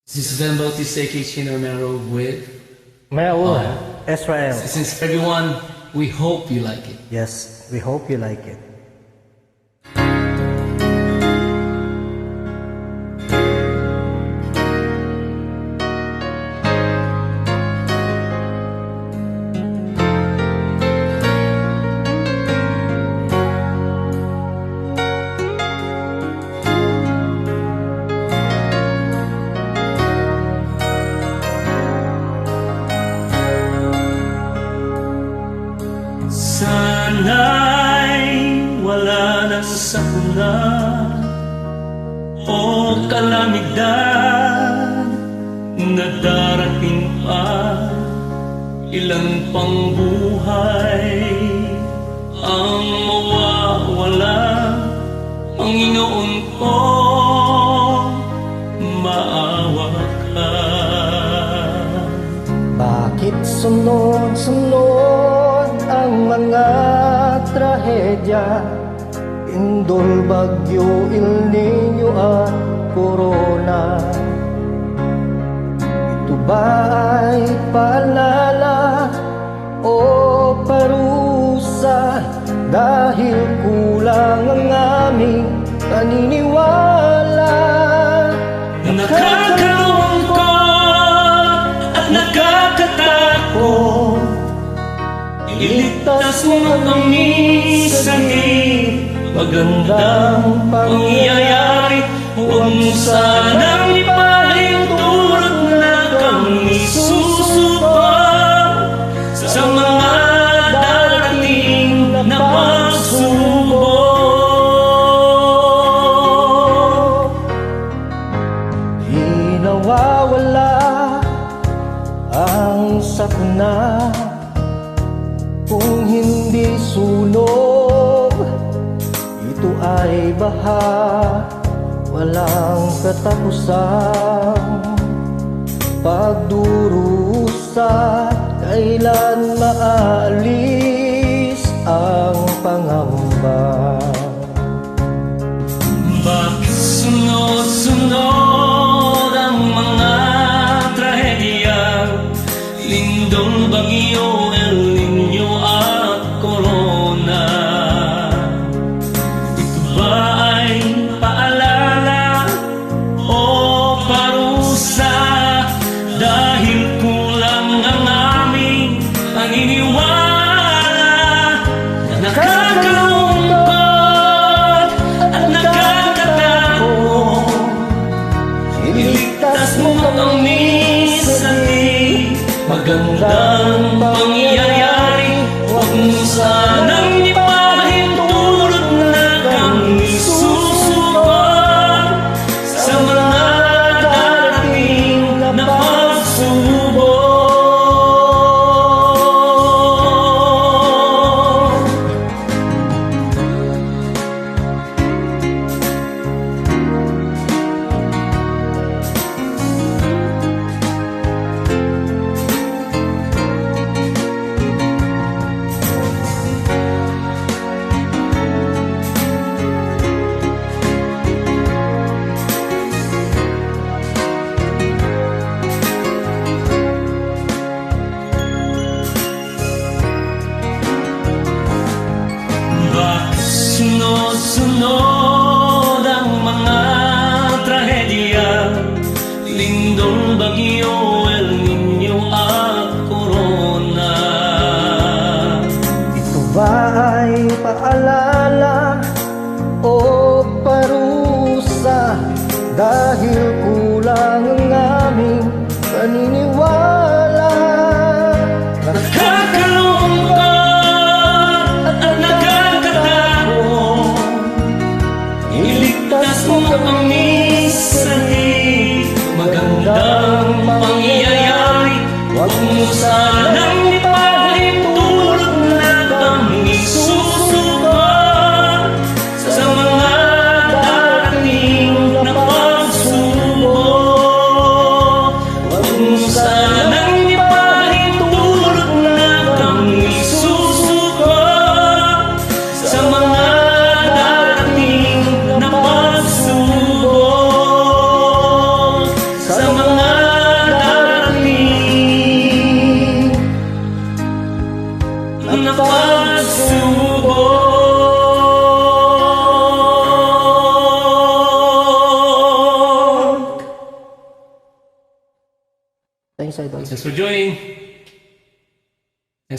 This is about to say Kitchen Romero with Me'ul, Israel. since everyone, we hope you like it. Yes, we hope you like it. Sana'y wala na sakuna o kalamidad na darating pa. Ilan pang buhay ang mawawala. Panginoon ko, maawa ka. Bakit sunod-sunod ang mga trahedya? Indol, bagyo, El Nino at Corona. Ito ba ay paalala o parusa dahil kulang ang aming paniniwala? Nakakalungkot at nakakatakot. Iligtas mo kami sa di magandang pangyayari. Huwag mo sanang ipahintulot na kami susubok sa mga darating na pagsubok. Di nawawala ang sakuna kung hindi sunog. Ito ay baha, walang katapusan. Pagdurusa, kailan maalis ang pangamba? Bakit sunod-sunod ang mga trahedya? Lindol, bagyo, El Nino at Corona. Ito ba ay paalala o parusa dahil kulang ang aming paniniwala? Nakakalungkot at nakakatakot. Iligtas mo kami sa di magandang pangyayari. Huwag mo sanang ipahintulot na kami susubok sa mga darating na pagsubok. Sunod-sunod ang mga trahedya? Lindol, bagyo, El Nino at Corona. Ito ba ay paalala o parusa dahil kulang ang aming paniniwala? Nakakalungkot at nakakatakot. Iligtas mo kami sa di magandang pangyayari. mga pagsubok. Thanks, Idol. Thanks for joining.